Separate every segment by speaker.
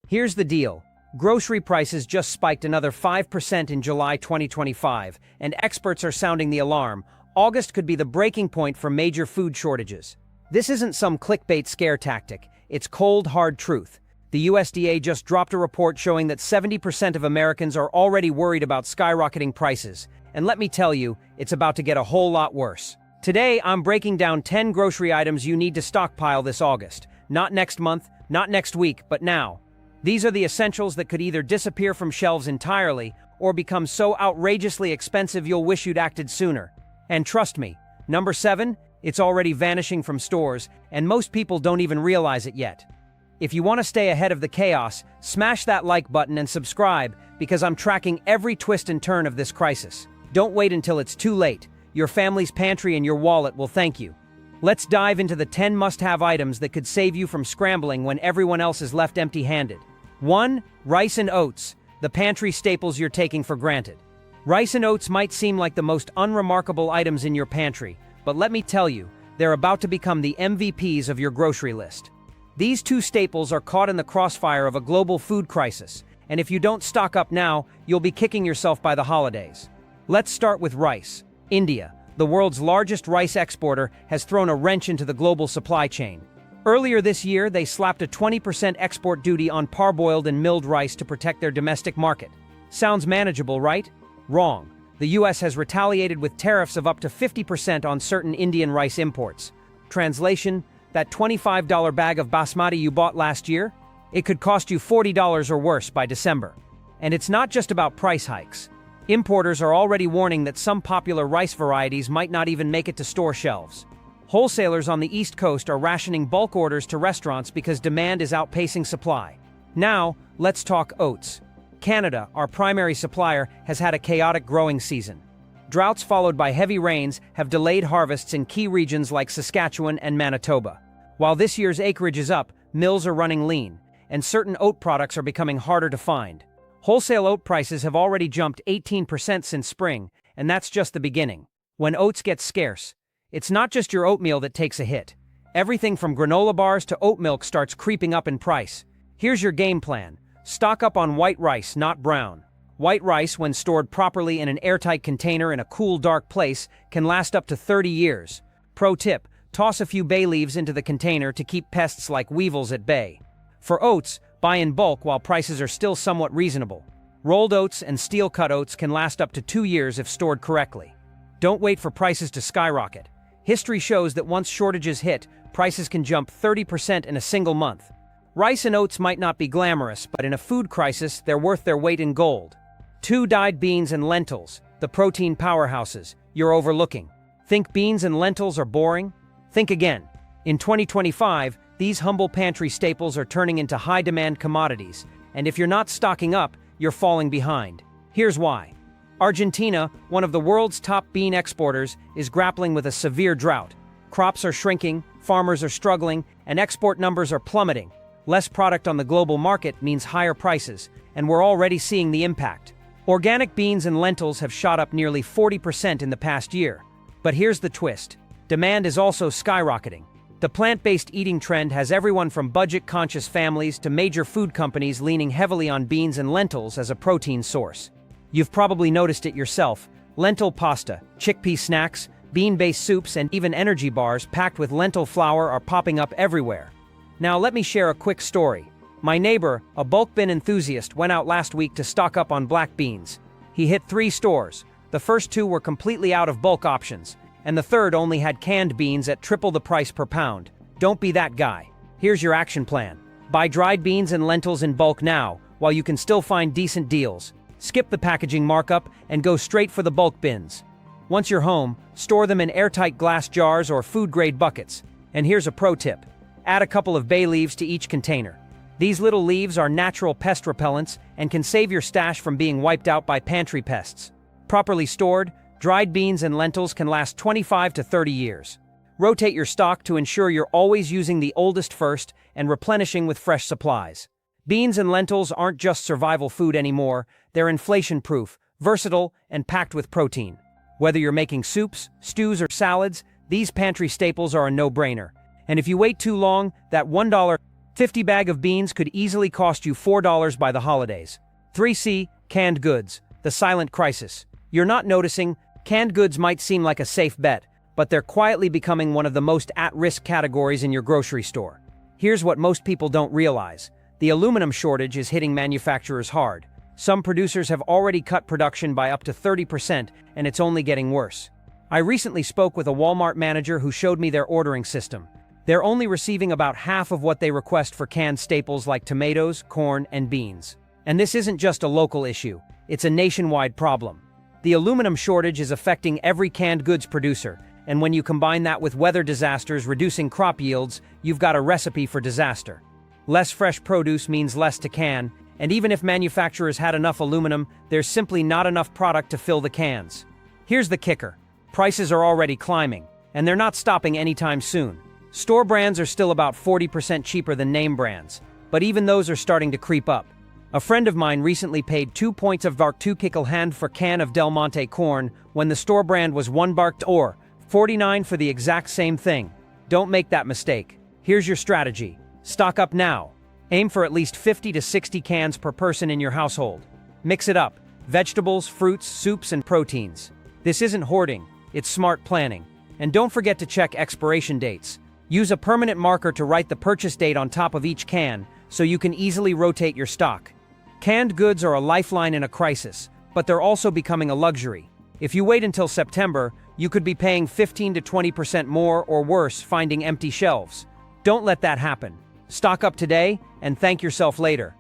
Speaker 1: Here's the deal. Grocery prices just spiked another 5% in July 2025, and experts are sounding the alarm. August could be the breaking point for major food shortages. This isn't some clickbait scare tactic, it's cold, hard truth. The USDA just dropped a report showing that 70% of Americans are already worried about skyrocketing prices. And let me tell you, it's about to get a whole lot worse. Today, I'm breaking down 10 grocery items you need to stockpile this August. Not next month, not next week, but now. These are the essentials that could either disappear from shelves entirely or become so outrageously expensive you'll wish you'd acted sooner. And trust me, number 7, it's already vanishing from stores, and most people don't even realize it yet. If you want to stay ahead of the chaos, smash that like button and subscribe, because I'm tracking every twist and turn of this crisis. Don't wait until it's too late. Your family's pantry and your wallet will thank you. Let's dive into the 10 must-have items that could save you from scrambling when everyone else is left empty-handed. 1. Rice and oats, the pantry staples you're taking for granted. Rice and oats might seem like the most unremarkable items in your pantry, but let me tell you, they're about to become the MVPs of your grocery list. These two staples are caught in the crossfire of a global food crisis, and if you don't stock up now, you'll be kicking yourself by the holidays. Let's start with rice. India, the world's largest rice exporter, has thrown a wrench into the global supply chain. Earlier this year, they slapped a 20% export duty on parboiled and milled rice to protect their domestic market. Sounds manageable, right? Wrong. The US has retaliated with tariffs of up to 50% on certain Indian rice imports. Translation, that $25 bag of basmati you bought last year? It could cost you $40 or worse by December. And it's not just about price hikes. Importers are already warning that some popular rice varieties might not even make it to store shelves. Wholesalers on the East Coast are rationing bulk orders to restaurants because demand is outpacing supply. Now, let's talk oats. Canada, our primary supplier, has had a chaotic growing season. Droughts followed by heavy rains have delayed harvests in key regions like Saskatchewan and Manitoba. While this year's acreage is up, mills are running lean, and certain oat products are becoming harder to find. Wholesale oat prices have already jumped 18% since spring, and that's just the beginning. When oats get scarce, it's not just your oatmeal that takes a hit. Everything from granola bars to oat milk starts creeping up in price. Here's your game plan. Stock up on white rice, not brown. White rice, when stored properly in an airtight container in a cool, dark place, can last up to 30 years. Pro tip, toss a few bay leaves into the container to keep pests like weevils at bay. For oats, buy in bulk while prices are still somewhat reasonable. Rolled oats and steel-cut oats can last up to 2 years if stored correctly. Don't wait for prices to skyrocket. History shows that once shortages hit, prices can jump 30% in a single month. Rice and oats might not be glamorous, but in a food crisis, they're worth their weight in gold. 2. Dyed beans and lentils, the protein powerhouses you're overlooking. Think beans and lentils are boring? Think again. In 2025, these humble pantry staples are turning into high-demand commodities, and if you're not stocking up, you're falling behind. Here's why. Argentina, one of the world's top bean exporters, is grappling with a severe drought. Crops are shrinking, farmers are struggling, and export numbers are plummeting. Less product on the global market means higher prices, and we're already seeing the impact. Organic beans and lentils have shot up nearly 40% in the past year. But here's the twist. Demand is also skyrocketing. The plant-based eating trend has everyone from budget-conscious families to major food companies leaning heavily on beans and lentils as a protein source. You've probably noticed it yourself. Lentil pasta, chickpea snacks, bean-based soups, and even energy bars packed with lentil flour are popping up everywhere. Now let me share a quick story. My neighbor, a bulk bin enthusiast, went out last week to stock up on black beans. He hit 3 stores. The first 2 were completely out of bulk options, and the third only had canned beans at triple the price per pound. Don't be that guy. Here's your action plan. Buy dried beans and lentils in bulk now, while you can still find decent deals. Skip the packaging markup and go straight for the bulk bins. Once you're home, store them in airtight glass jars or food-grade buckets. And here's a pro tip. Add a couple of bay leaves to each container. These little leaves are natural pest repellents and can save your stash from being wiped out by pantry pests. Properly stored, dried beans and lentils can last 25 to 30 years. Rotate your stock to ensure you're always using the oldest first and replenishing with fresh supplies. Beans and lentils aren't just survival food anymore, they're inflation-proof, versatile, and packed with protein. Whether you're making soups, stews, or salads, these pantry staples are a no-brainer. And if you wait too long, that $1 50 bag of beans could easily cost you $4 by the holidays. 3C, canned goods, the silent crisis. You're not noticing, canned goods might seem like a safe bet, but they're quietly becoming one of the most at-risk categories in your grocery store. Here's what most people don't realize. The aluminum shortage is hitting manufacturers hard. Some producers have already cut production by up to 30%, and it's only getting worse. I recently spoke with a Walmart manager who showed me their ordering system. They're only receiving about half of what they request for canned staples like tomatoes, corn, and beans. And this isn't just a local issue, it's a nationwide problem. The aluminum shortage is affecting every canned goods producer, and when you combine that with weather disasters reducing crop yields, you've got a recipe for disaster. Less fresh produce means less to can, and even if manufacturers had enough aluminum, there's simply not enough product to fill the cans. Here's the kicker. Prices are already climbing, and they're not stopping anytime soon. Store brands are still about 40% cheaper than name brands, but even those are starting to creep up. A friend of mine recently paid 2 points of bark 2 kickel hand for can of Del Monte corn when the store brand was 1 bark or 49 for the exact same thing. Don't make that mistake. Here's your strategy. Stock up now. Aim for at least 50 to 60 cans per person in your household. Mix it up. Vegetables, fruits, soups, and proteins. This isn't hoarding, it's smart planning. And don't forget to check expiration dates. Use a permanent marker to write the purchase date on top of each can so you can easily rotate your stock. Canned goods are a lifeline in a crisis, but they're also becoming a luxury. If you wait until September, you could be paying 15 to 20% more or worse finding empty shelves. Don't let that happen. Stock up today and thank yourself later.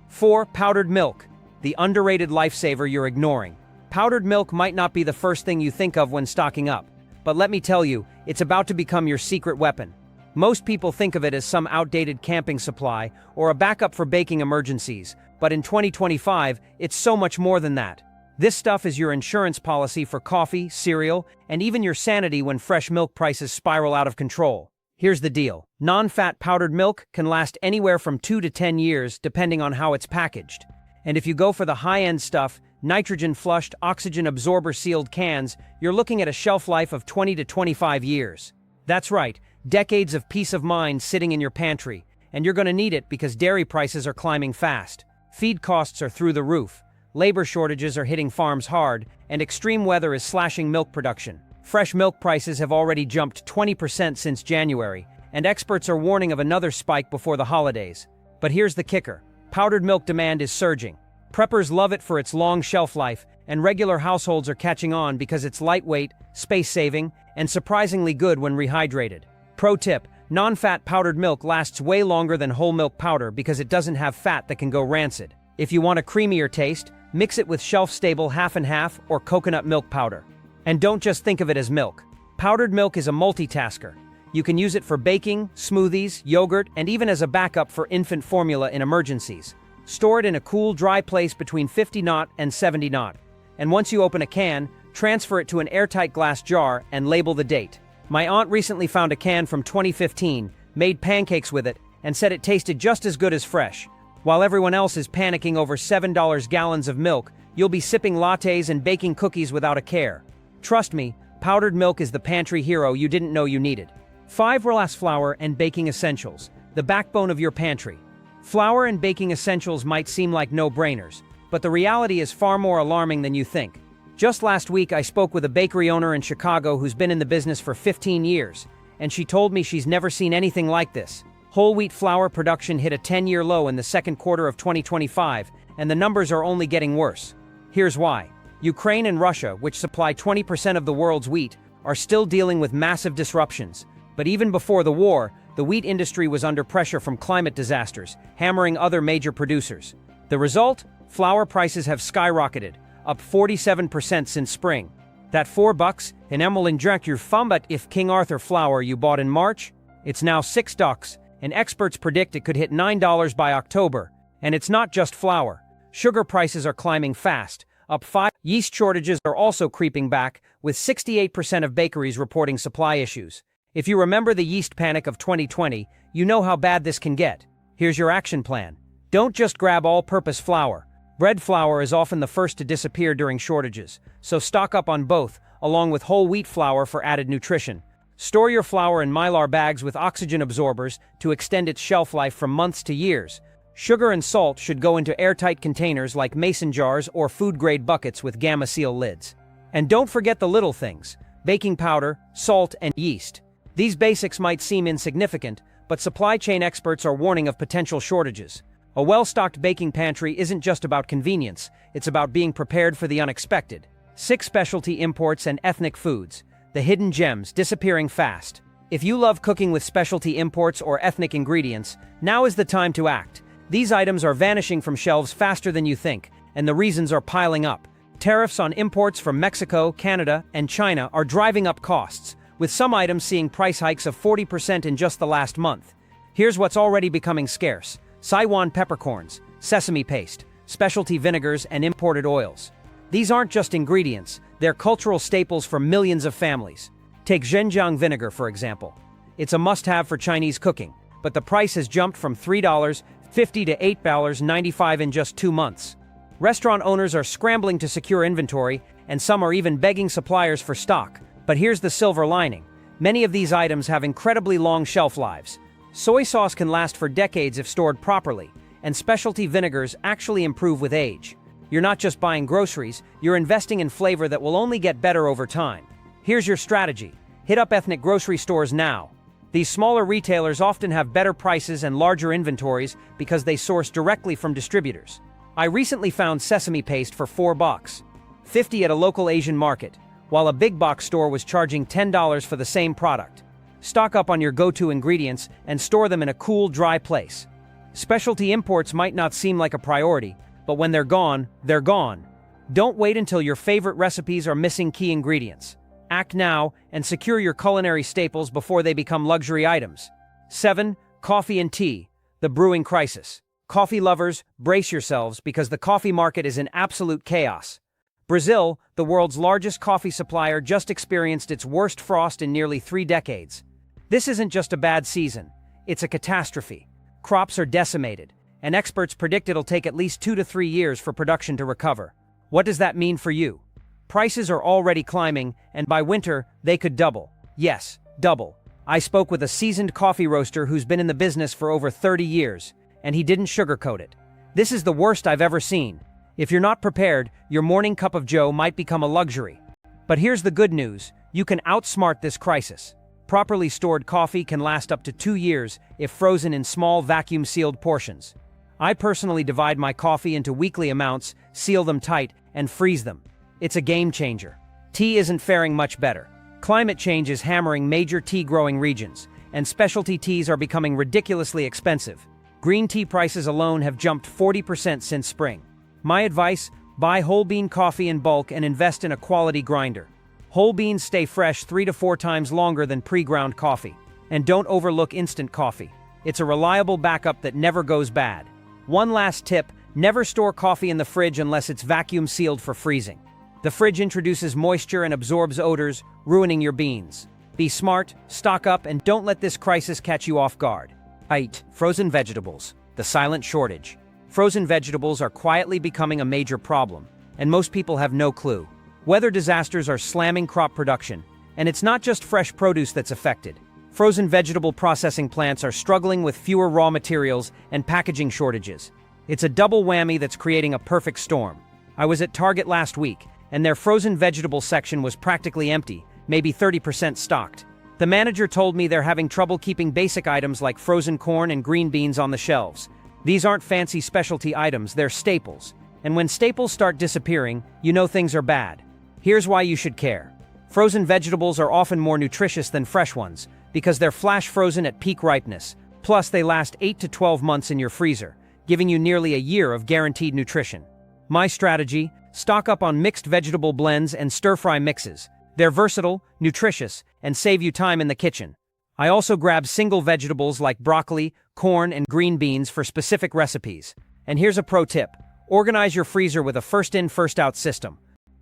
Speaker 1: 4. Powdered milk, the underrated lifesaver you're ignoring. Powdered milk might not be the first thing you think of when stocking up, but let me tell you, it's about to become your secret weapon. Most people think of it as some outdated camping supply or a backup for baking emergencies, but in 2025, it's so much more than that. This stuff is your insurance policy for coffee, cereal, and even your sanity when fresh milk prices spiral out of control. Here's the deal. Non-fat powdered milk can last anywhere from 2 to 10 years depending on how it's packaged. And if you go for the high-end stuff, nitrogen-flushed, oxygen-absorber-sealed cans, you're looking at a shelf life of 20 to 25 years. That's right, decades of peace of mind sitting in your pantry, and you're going to need it because dairy prices are climbing fast. Feed costs are through the roof, labor shortages are hitting farms hard, and extreme weather is slashing milk production. Fresh milk prices have already jumped 20% since January, and experts are warning of another spike before the holidays. But here's the kicker. Powdered milk demand is surging. Preppers love it for its long shelf life, and regular households are catching on because it's lightweight, space-saving, and surprisingly good when rehydrated. Pro tip, non-fat powdered milk lasts way longer than whole milk powder because it doesn't have fat that can go rancid. If you want a creamier taste, mix it with shelf-stable half and half or coconut milk powder. And don't just think of it as milk. Powdered milk is a multitasker. You can use it for baking, smoothies, yogurt, and even as a backup for infant formula in emergencies. Store it in a cool, dry place between 50 knot and 70 knot. And once you open a can, transfer it to an airtight glass jar and label the date. My aunt recently found a can from 2015, made pancakes with it, and said it tasted just as good as fresh. While everyone else is panicking over $7 gallons of milk, you'll be sipping lattes and baking cookies without a care. Trust me, powdered milk is the pantry hero you didn't know you needed. 5. Relax flour and baking essentials, the backbone of your pantry. Flour and baking essentials might seem like no-brainers, but the reality is far more alarming than you think. Just last week, I spoke with a bakery owner in Chicago who's been in the business for 15 years, and she told me she's never seen anything like this. Whole wheat flour production hit a 10-year low in the second quarter of 2025, and the numbers are only getting worse. Here's why. Ukraine and Russia, which supply 20% of the world's wheat, are still dealing with massive disruptions. But even before the war, the wheat industry was under pressure from climate disasters, hammering other major producers. The result? Flour prices have skyrocketed, up 47% since spring. That $4, and will inject your thumb at if King Arthur flour you bought in March, it's now $6, and experts predict it could hit $9 by October. And it's not just flour. Sugar prices are climbing fast, up 5. Yeast shortages are also creeping back, with 68% of bakeries reporting supply issues. If you remember the yeast panic of 2020, you know how bad this can get. Here's your action plan. Don't just grab all-purpose flour. Bread flour is often the first to disappear during shortages, so stock up on both, along with whole wheat flour for added nutrition. Store your flour in Mylar bags with oxygen absorbers to extend its shelf life from months to years. Sugar and salt should go into airtight containers like mason jars or food-grade buckets with gamma seal lids. And don't forget the little things: baking powder, salt, and yeast. These basics might seem insignificant, but supply chain experts are warning of potential shortages. A well-stocked baking pantry isn't just about convenience, it's about being prepared for the unexpected. 6 specialty imports and ethnic foods, the hidden gems disappearing fast. If you love cooking with specialty imports or ethnic ingredients, now is the time to act. These items are vanishing from shelves faster than you think, and the reasons are piling up. Tariffs on imports from Mexico, Canada, and China are driving up costs, with some items seeing price hikes of 40% in just the last month. Here's what's already becoming scarce: Saiwan peppercorns, sesame paste, specialty vinegars, and imported oils. These aren't just ingredients, they're cultural staples for millions of families. Take Zhenjiang vinegar, for example. It's a must-have for Chinese cooking, but the price has jumped from $3.50 to $8.95 in just 2 months. Restaurant owners are scrambling to secure inventory, and some are even begging suppliers for stock. But here's the silver lining: many of these items have incredibly long shelf lives. Soy sauce can last for decades if stored properly, and specialty vinegars actually improve with age. You're not just buying groceries, you're investing in flavor that will only get better over time. Here's your strategy: hit up ethnic grocery stores now. These smaller retailers often have better prices and larger inventories because they source directly from distributors. I recently found sesame paste for $4.50 at a local Asian market, while a big box store was charging $10 for the same product. Stock up on your go-to ingredients and store them in a cool, dry place. Specialty imports might not seem like a priority, but when they're gone, they're gone. Don't wait until your favorite recipes are missing key ingredients. Act now and secure your culinary staples before they become luxury items. 7. Coffee and tea, the brewing crisis. Coffee lovers, brace yourselves because the coffee market is in absolute chaos. Brazil, the world's largest coffee supplier, just experienced its worst frost in nearly 3 decades. This isn't just a bad season, it's a catastrophe. Crops are decimated, and experts predict it'll take at least 2 to 3 years for production to recover. What does that mean for you? Prices are already climbing, and by winter, they could double. Yes, double. I spoke with a seasoned coffee roaster who's been in the business for over 30 years, and he didn't sugarcoat it. This is the worst I've ever seen. If you're not prepared, your morning cup of joe might become a luxury. But here's the good news: you can outsmart this crisis. Properly stored coffee can last up to 2 years if frozen in small vacuum-sealed portions. I personally divide my coffee into weekly amounts, seal them tight, and freeze them. It's a game changer. Tea isn't faring much better. Climate change is hammering major tea-growing regions, and specialty teas are becoming ridiculously expensive. Green tea prices alone have jumped 40% since spring. My advice: buy whole bean coffee in bulk and invest in a quality grinder. Whole beans stay fresh 3 to 4 times longer than pre-ground coffee. And don't overlook instant coffee. It's a reliable backup that never goes bad. One last tip: never store coffee in the fridge unless it's vacuum sealed for freezing. The fridge introduces moisture and absorbs odors, ruining your beans. Be smart, stock up, and don't let this crisis catch you off guard. 8. Frozen vegetables, the silent shortage. Frozen vegetables are quietly becoming a major problem, and most people have no clue. Weather disasters are slamming crop production, and it's not just fresh produce that's affected. Frozen vegetable processing plants are struggling with fewer raw materials and packaging shortages. It's a double whammy that's creating a perfect storm. I was at Target last week, and their frozen vegetable section was practically empty, maybe 30% stocked. The manager told me they're having trouble keeping basic items like frozen corn and green beans on the shelves. These aren't fancy specialty items, they're staples. And when staples start disappearing, you know things are bad. Here's why you should care. Frozen vegetables are often more nutritious than fresh ones, because they're flash frozen at peak ripeness. Plus, they last 8 to 12 months in your freezer, giving you nearly a year of guaranteed nutrition. My strategy: stock up on mixed vegetable blends and stir-fry mixes. They're versatile, nutritious, and save you time in the kitchen. I also grab single vegetables like broccoli, corn, and green beans for specific recipes. And here's a pro tip: organize your freezer with a first-in, first-out system.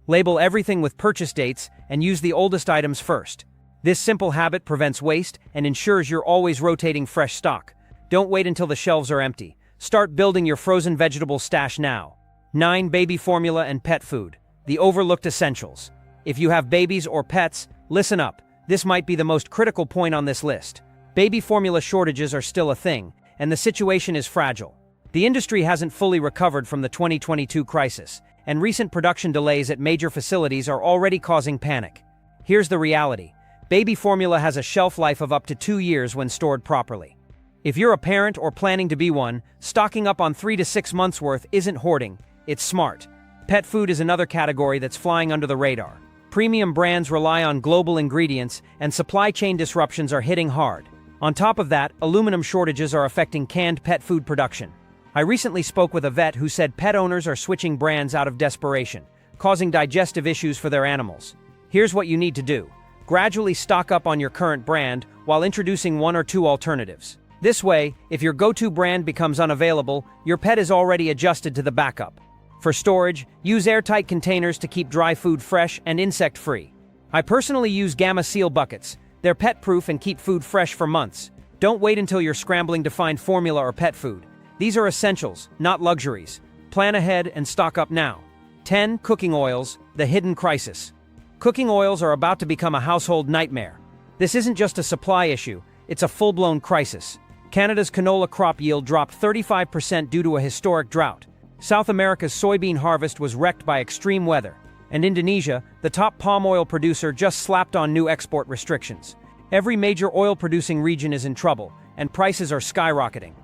Speaker 1: Label everything with purchase dates and use the oldest items first. This simple habit prevents waste and ensures you're always rotating fresh stock. Don't wait until the shelves are empty. Start building your frozen vegetable stash now. 9. Baby formula and pet food, the overlooked essentials. If you have babies or pets, listen up. This might be the most critical point on this list. Baby formula shortages are still a thing, and the situation is fragile. The industry hasn't fully recovered from the 2022 crisis, and recent production delays at major facilities are already causing panic. Here's the reality. Baby formula has a shelf life of up to 2 years when stored properly. If you're a parent or planning to be one, stocking up on 3 to 6 months' worth isn't hoarding, it's smart. Pet food is another category that's flying under the radar. Premium brands rely on global ingredients, and supply chain disruptions are hitting hard. On top of that, aluminum shortages are affecting canned pet food production. I recently spoke with a vet who said pet owners are switching brands out of desperation, causing digestive issues for their animals. Here's what you need to do. Gradually stock up on your current brand while introducing 1 or 2 alternatives. This way, if your go-to brand becomes unavailable, your pet is already adjusted to the backup. For storage, use airtight containers to keep dry food fresh and insect-free. I personally use Gamma Seal buckets. They're pet-proof and keep food fresh for months. Don't wait until you're scrambling to find formula or pet food. These are essentials, not luxuries. Plan ahead and stock up now. 10. Cooking oils, the hidden crisis. Cooking oils are about to become a household nightmare. This isn't just a supply issue, it's a full-blown crisis. Canada's canola crop yield dropped 35% due to a historic drought. South America's soybean harvest was wrecked by extreme weather. And Indonesia, the top palm oil producer, just slapped on new export restrictions. Every major oil-producing region is in trouble, and prices are skyrocketing.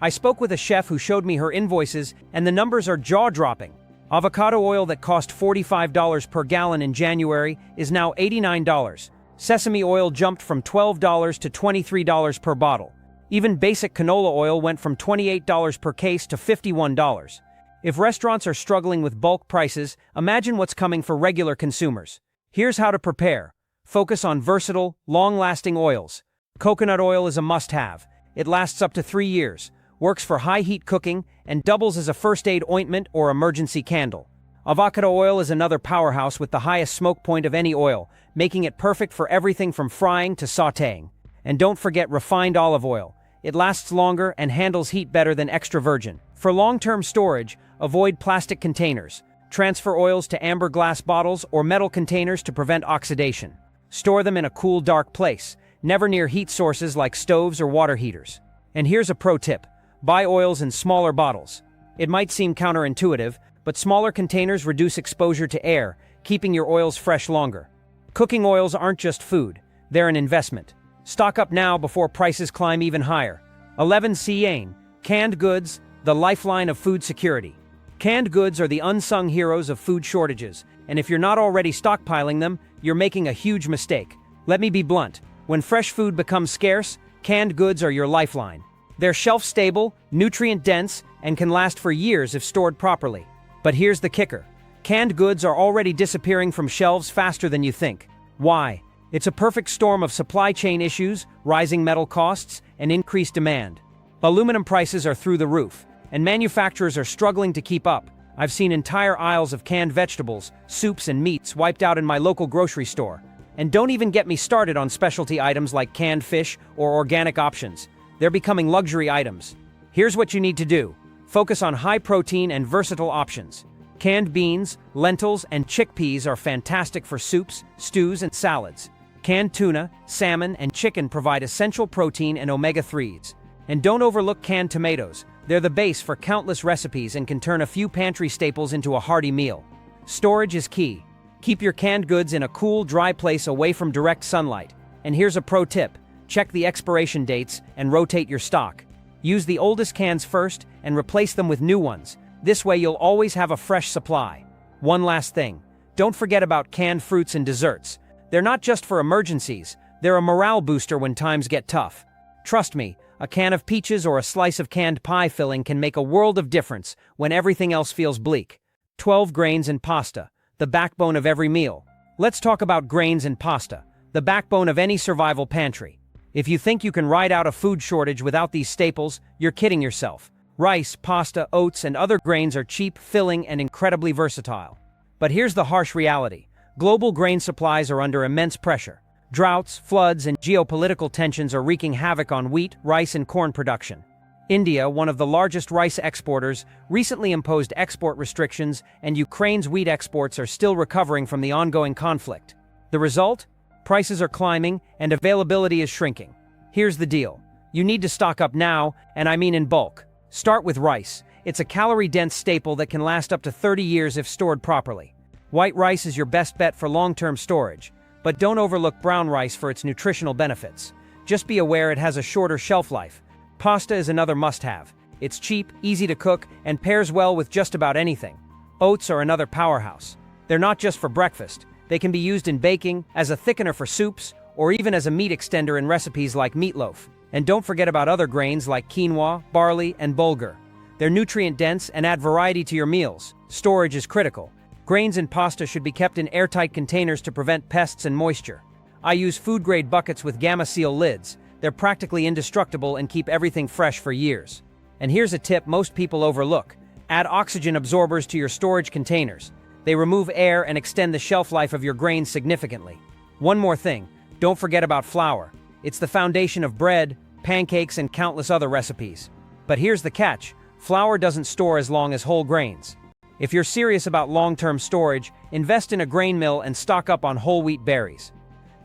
Speaker 1: I spoke with a chef who showed me her invoices, and the numbers are jaw-dropping. Avocado oil that cost $45 per gallon in January is now $89. Sesame oil jumped from $12 to $23 per bottle. Even basic canola oil went from $28 per case to $51. If restaurants are struggling with bulk prices, imagine what's coming for regular consumers. Here's how to prepare. Focus on versatile, long-lasting oils. Coconut oil is a must-have. It lasts up to 3 years, works for high-heat cooking, and doubles as a first-aid ointment or emergency candle. Avocado oil is another powerhouse with the highest smoke point of any oil, making it perfect for everything from frying to sautéing. And don't forget refined olive oil. It lasts longer and handles heat better than extra virgin. For long-term storage, avoid plastic containers. Transfer oils to amber glass bottles or metal containers to prevent oxidation. Store them in a cool, dark place, never near heat sources like stoves or water heaters. And here's a pro tip. Buy oils in smaller bottles. It might seem counterintuitive, but smaller containers reduce exposure to air, keeping your oils fresh longer. Cooking oils aren't just food, they're an investment. Stock up now before prices climb even higher. 11. Canned goods, the lifeline of food security. Canned goods are the unsung heroes of food shortages, and if you're not already stockpiling them, you're making a huge mistake. Let me be blunt. When fresh food becomes scarce, canned goods are your lifeline. They're shelf-stable, nutrient-dense, and can last for years if stored properly. But here's the kicker. Canned goods are already disappearing from shelves faster than you think. Why? It's a perfect storm of supply chain issues, rising metal costs, and increased demand. Aluminum prices are through the roof, and manufacturers are struggling to keep up. I've seen entire aisles of canned vegetables, soups, and meats wiped out in my local grocery store. And don't even get me started on specialty items like canned fish or organic options. They're becoming luxury items. Here's what you need to do. Focus on high-protein and versatile options. Canned beans, lentils, and chickpeas are fantastic for soups, stews, and salads. Canned tuna, salmon, and chicken provide essential protein and omega-3s. And don't overlook canned tomatoes. They're the base for countless recipes and can turn a few pantry staples into a hearty meal. Storage is key. Keep your canned goods in a cool, dry place away from direct sunlight. And here's a pro tip. Check the expiration dates and rotate your stock. Use the oldest cans first and replace them with new ones. This way you'll always have a fresh supply. One last thing. Don't forget about canned fruits and desserts. They're not just for emergencies. They're a morale booster when times get tough. Trust me, a can of peaches or a slice of canned pie filling can make a world of difference when everything else feels bleak. 12. Grains and pasta, the backbone of every meal. Let's talk about grains and pasta, the backbone of any survival pantry. If you think you can ride out a food shortage without these staples, you're kidding yourself. Rice, pasta, oats, and other grains are cheap, filling, and incredibly versatile. But here's the harsh reality. Global grain supplies are under immense pressure. Droughts, floods, and geopolitical tensions are wreaking havoc on wheat, rice, and corn production. India, one of the largest rice exporters, recently imposed export restrictions, and Ukraine's wheat exports are still recovering from the ongoing conflict. The result? Prices are climbing, and availability is shrinking. Here's the deal. You need to stock up now, and I mean in bulk. Start with rice. It's a calorie-dense staple that can last up to 30 years if stored properly. White rice is your best bet for long-term storage, but don't overlook brown rice for its nutritional benefits. Just be aware it has a shorter shelf life. Pasta is another must-have. It's cheap, easy to cook, and pairs well with just about anything. Oats are another powerhouse. They're not just for breakfast. They can be used in baking, as a thickener for soups, or even as a meat extender in recipes like meatloaf. And don't forget about other grains like quinoa, barley, and bulgur. They're nutrient-dense and add variety to your meals. Storage is critical. Grains and pasta should be kept in airtight containers to prevent pests and moisture. I use food-grade buckets with Gamma Seal lids. They're practically indestructible and keep everything fresh for years. And here's a tip most people overlook. Add oxygen absorbers to your storage containers. They remove air and extend the shelf life of your grains significantly. One more thing, don't forget about flour. It's the foundation of bread, pancakes, and countless other recipes. But here's the catch, flour doesn't store as long as whole grains. If you're serious about long-term storage, invest in a grain mill and stock up on whole wheat berries.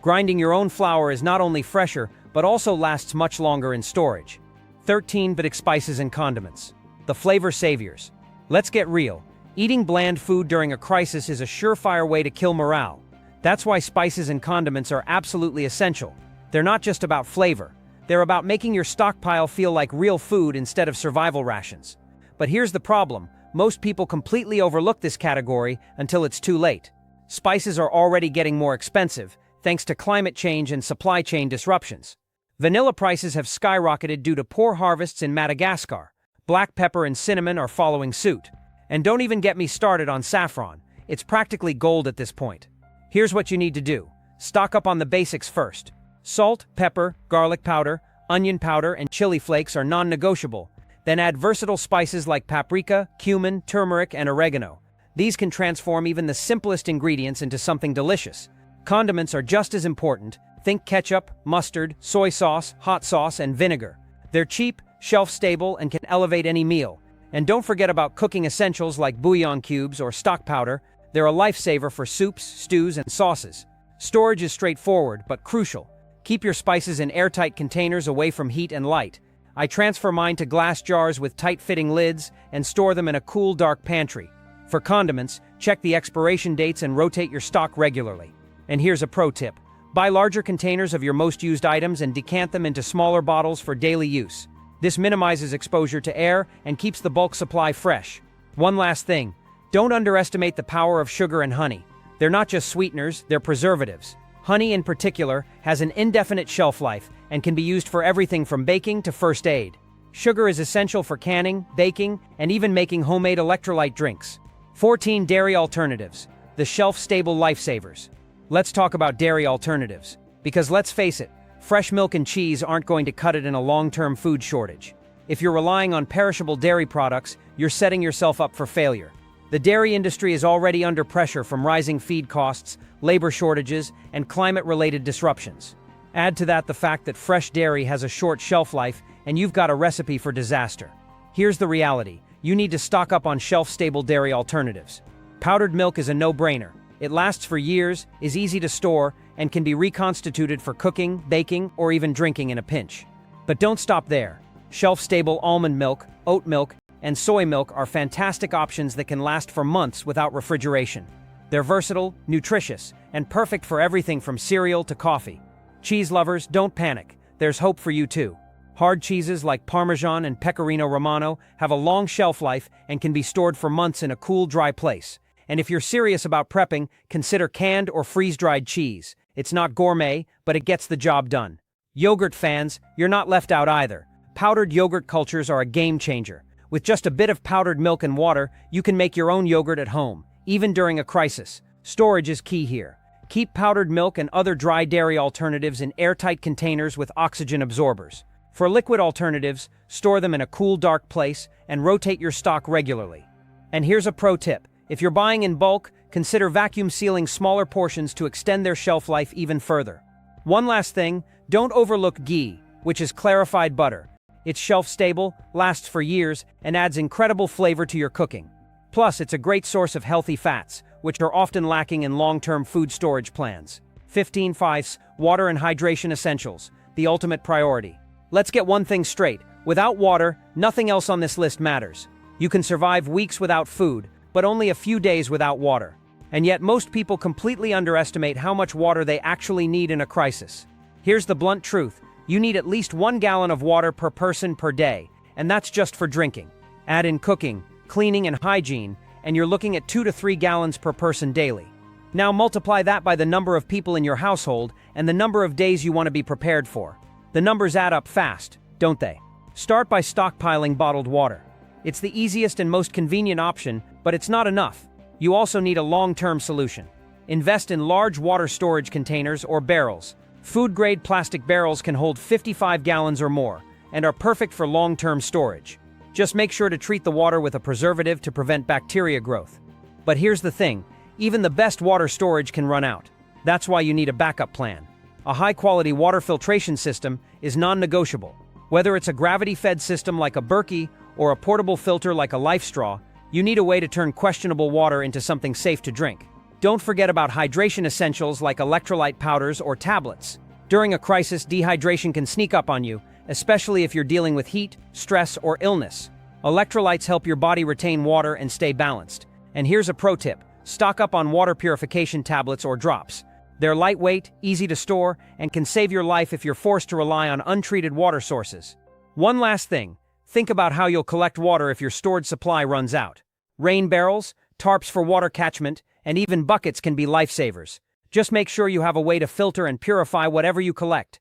Speaker 1: Grinding your own flour is not only fresher, but also lasts much longer in storage. 13-bit spices and condiments. The flavor saviors. Let's get real. Eating bland food during a crisis is a surefire way to kill morale. That's why spices and condiments are absolutely essential. They're not just about flavor. They're about making your stockpile feel like real food instead of survival rations. But here's the problem. Most people completely overlook this category until it's too late. Spices are already getting more expensive, thanks to climate change and supply chain disruptions. Vanilla prices have skyrocketed due to poor harvests in Madagascar. Black pepper and cinnamon are following suit. And don't even get me started on saffron. It's practically gold at this point. Here's what you need to do. Stock up on the basics first. Salt, pepper, garlic powder, onion powder, and chili flakes are non-negotiable. Then add versatile spices like paprika, cumin, turmeric, and oregano. These can transform even the simplest ingredients into something delicious. Condiments are just as important. Think ketchup, mustard, soy sauce, hot sauce, and vinegar. They're cheap, shelf-stable, and can elevate any meal. And don't forget about cooking essentials like bouillon cubes or stock powder. They're a lifesaver for soups, stews, and sauces. Storage is straightforward, but crucial. Keep your spices in airtight containers away from heat and light. I transfer mine to glass jars with tight-fitting lids and store them in a cool, dark pantry. For condiments, check the expiration dates and rotate your stock regularly. And here's a pro tip. Buy larger containers of your most used items and decant them into smaller bottles for daily use. This minimizes exposure to air and keeps the bulk supply fresh. One last thing, don't underestimate the power of sugar and honey. They're not just sweeteners, they're preservatives. Honey in particular has an indefinite shelf life and can be used for everything from baking to first aid. Sugar is essential for canning, baking, and even making homemade electrolyte drinks. 14 dairy alternatives, the shelf-stable lifesavers. Let's talk about dairy alternatives. Because let's face it, fresh milk and cheese aren't going to cut it in a long-term food shortage. If you're relying on perishable dairy products, you're setting yourself up for failure. The dairy industry is already under pressure from rising feed costs, labor shortages, and climate-related disruptions. Add to that the fact that fresh dairy has a short shelf life, and you've got a recipe for disaster. Here's the reality. You need to stock up on shelf-stable dairy alternatives. Powdered milk is a no-brainer. It lasts for years, is easy to store, and can be reconstituted for cooking, baking, or even drinking in a pinch. But don't stop there. Shelf-stable almond milk, oat milk, and soy milk are fantastic options that can last for months without refrigeration. They're versatile, nutritious, and perfect for everything from cereal to coffee. Cheese lovers, don't panic. There's hope for you too. Hard cheeses like Parmesan and Pecorino Romano have a long shelf life and can be stored for months in a cool, dry place. And if you're serious about prepping, consider canned or freeze-dried cheese. It's not gourmet, but it gets the job done. Yogurt fans, you're not left out either. Powdered yogurt cultures are a game changer. With just a bit of powdered milk and water, you can make your own yogurt at home, even during a crisis. Storage is key here. Keep powdered milk and other dry dairy alternatives in airtight containers with oxygen absorbers. For liquid alternatives, store them in a cool, dark place and rotate your stock regularly. And here's a pro tip. If you're buying in bulk, consider vacuum sealing smaller portions to extend their shelf life even further. One last thing, don't overlook ghee, which is clarified butter. It's shelf-stable, lasts for years, and adds incredible flavor to your cooking. Plus, it's a great source of healthy fats, which are often lacking in long-term food storage plans. 15 fifths, water and hydration essentials, the ultimate priority. Let's get one thing straight. Without water, nothing else on this list matters. You can survive weeks without food, but only a few days without water. And yet most people completely underestimate how much water they actually need in a crisis. Here's the blunt truth. You need at least 1 gallon of water per person per day, and that's just for drinking. Add in cooking, cleaning, and hygiene, and you're looking at 2 to 3 gallons per person daily. Now multiply that by the number of people in your household and the number of days you want to be prepared for. The numbers add up fast, don't they? Start by stockpiling bottled water. It's the easiest and most convenient option, but it's not enough. You also need a long-term solution. Invest in large water storage containers or barrels. Food-grade plastic barrels can hold 55 gallons or more and are perfect for long-term storage. Just make sure to treat the water with a preservative to prevent bacteria growth. But here's the thing, even the best water storage can run out. That's why you need a backup plan. A high-quality water filtration system is non-negotiable. Whether it's a gravity-fed system like a Berkey or a portable filter like a Life Straw, you need a way to turn questionable water into something safe to drink. Don't forget about hydration essentials like electrolyte powders or tablets. During a crisis, dehydration can sneak up on you, especially if you're dealing with heat, stress, or illness. Electrolytes help your body retain water and stay balanced. And here's a pro tip. Stock up on water purification tablets or drops. They're lightweight, easy to store, and can save your life if you're forced to rely on untreated water sources. One last thing. Think about how you'll collect water if your stored supply runs out. Rain barrels, tarps for water catchment, and even buckets can be lifesavers. Just make sure you have a way to filter and purify whatever you collect.